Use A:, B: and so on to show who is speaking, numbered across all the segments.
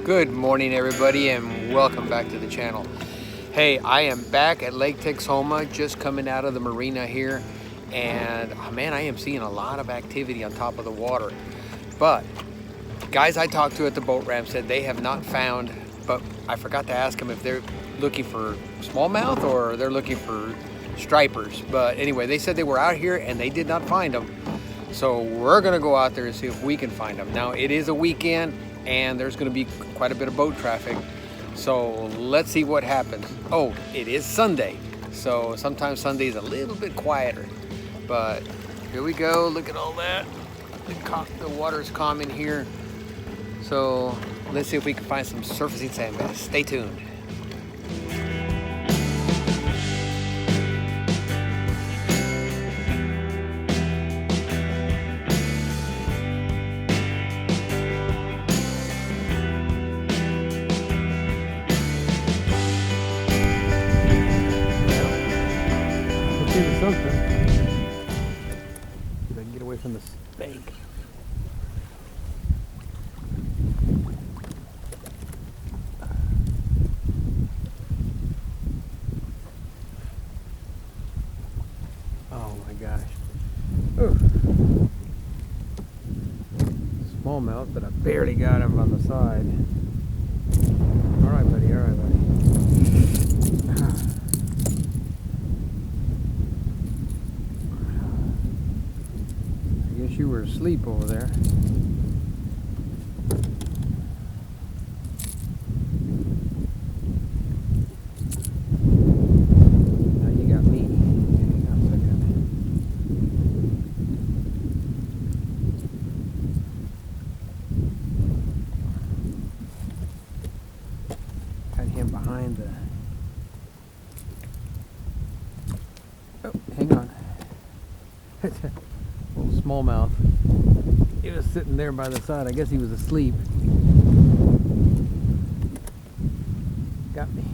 A: Good morning, everybody, and welcome back to the channel. Hey, I am back at Lake Texoma, just coming out of the marina here, and man, I am seeing a lot of activity on top of the water. But guys I talked to at the boat ramp said they have not found, but I forgot to ask them if they're looking for smallmouth or they're looking for stripers. But anyway, they said they were out here and they did not find them. So we're gonna go out there and see if we can find them. Now it is a weekend and there's gonna be quite a bit of boat traffic. So let's see what happens. Oh, it is Sunday. So sometimes Sunday is a little bit quieter. But here we go, look at all that. The water's calming here. So let's see if we can find some surfacing sand bass. Stay tuned. Something. See if I can get away from this bank. Oh my gosh. Ooh. Smallmouth, but I barely got him on the side. All right, buddy. All right, buddy. You were asleep over there. Now you got me. Hang on a second. Got him behind the... Oh, hang on. Little smallmouth. He was sitting there by the side. I guess he was asleep. Got me.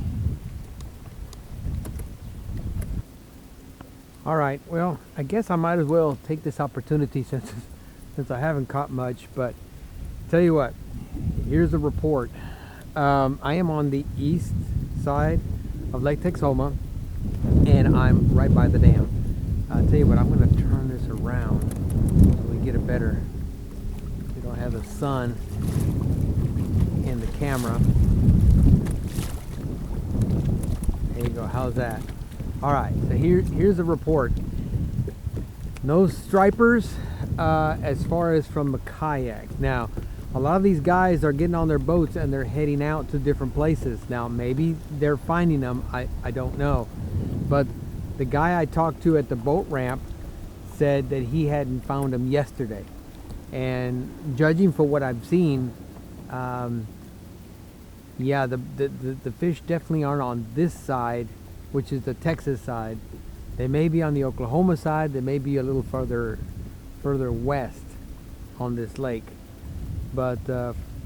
A: All right. Well, I guess I might as well take this opportunity since I haven't caught much. But tell you what, here's the report. I am on the east side of Lake Texoma, and I'm right by the dam. I'll tell you what, I'm going to turn this around so we get a better, we don't have the sun in the camera. There you go, how's that? Alright, so here's the report. No stripers as far as from the kayak. Now, a lot of these guys are getting on their boats and they're heading out to different places. Now, maybe they're finding them, I don't know. But the guy I talked to at the boat ramp said that he hadn't found them yesterday. And judging for what I've seen, yeah, the fish definitely aren't on this side, which is the Texas side. They may be on the Oklahoma side. They may be a little further west on this lake. But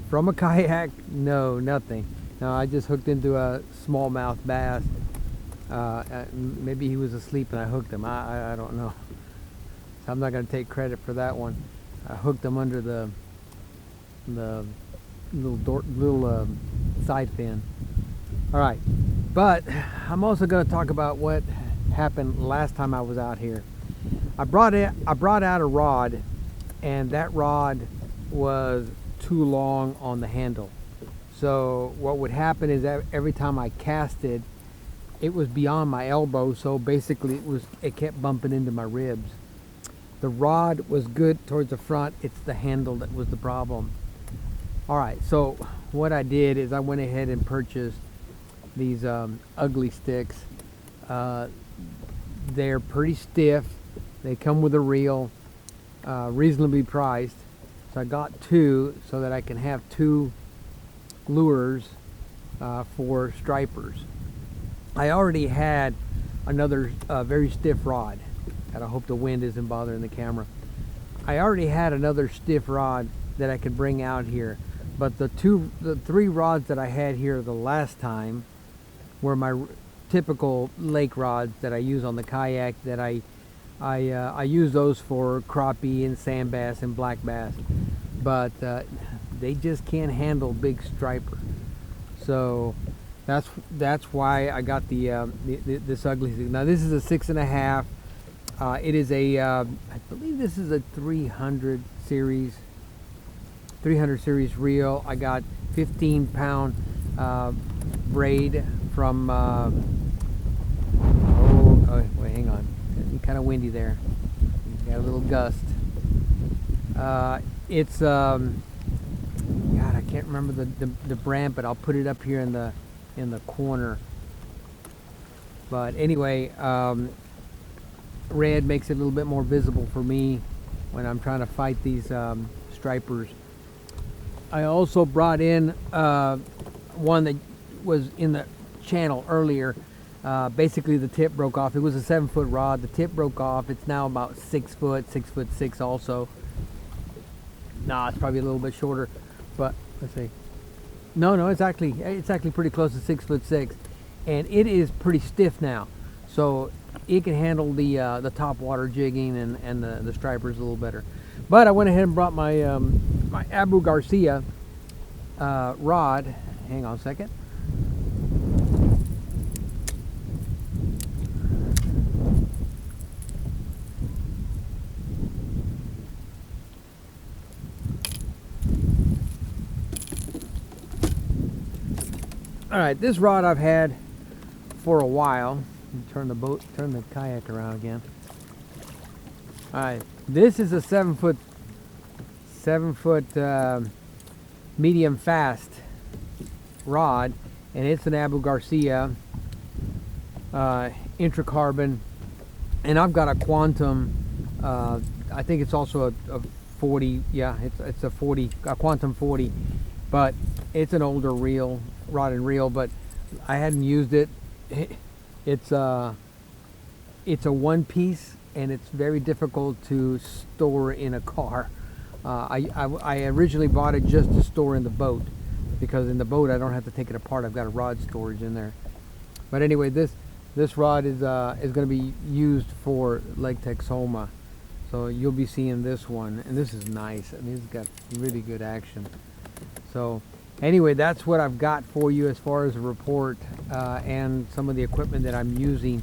A: from a kayak, no, nothing. No, I just hooked into a smallmouth bass. Maybe he was asleep and I hooked him. I don't know. I'm not going to take credit for that one. I hooked him under the little side fin. All right, but I'm also going to talk about what happened last time I was out here. I brought out a rod, and that rod was too long on the handle. So what would happen is that every time I casted, it was beyond my elbow, so basically it kept bumping into my ribs. The rod was good towards the front. It's the handle that was the problem. All right, so what I did is I went ahead and purchased these ugly sticks. They're pretty stiff. They come with a reel, reasonably priced. So I got two so that I can have two lures for stripers. I already had another very stiff rod, and I hope the wind isn't bothering the camera. I already had another stiff rod that I could bring out here, but the three rods that I had here the last time were my typical lake rods that I use on the kayak. That I use those for crappie and sand bass and black bass, but
B: they just can't handle big striper. So that's why I got this ugly thing. Now this is a 6.5. It is a I believe this is a 300 series reel. I got 15-pound braid from oh wait, hang on, it's kind of windy there, got a little gust. It's God, I can't remember the brand, but I'll put it up here in the corner. But anyway, red makes it a little bit more visible for me when I'm trying to fight these stripers. I also brought in one that was in the channel earlier. Basically the tip broke off. It was a 7-foot rod. The tip broke off. It's now about 6 foot, 6'6" also. Nah, it's probably a little bit shorter, but let's see. No, it's actually pretty close to 6'6", and it is pretty stiff now, so it can handle the top water jigging and the stripers a little better. But I went ahead and brought my my Abu Garcia rod. Hang on a second. All right, this rod I've had for a while. Turn the kayak around again. All right, this is a 7 foot medium fast rod, and it's an Abu Garcia intracarbon, and I've got a Quantum. I think it's also a 40. Yeah, it's a Quantum 40, but it's an older rod and reel, but I hadn't used it. It's a one piece, and it's very difficult to store in a car. I originally bought it just to store in the boat, because in the boat I don't have to take it apart. I've got a rod storage in there. But anyway, this rod is going to be used for Lake Texoma, so you'll be seeing this one, and this is nice. I mean, it's got really good action. So anyway, that's what I've got for you as far as a report and some of the equipment that I'm using.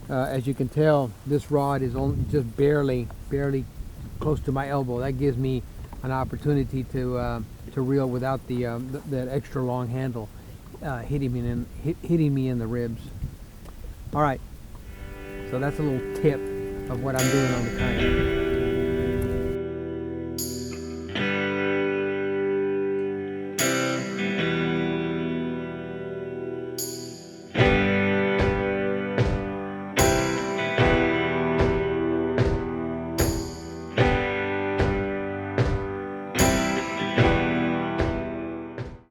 B: As you can tell, this rod is only just barely close to my elbow. That gives me an opportunity to reel without that extra long handle hitting me in the ribs. All right, so that's a little tip of what I'm doing on the kayak.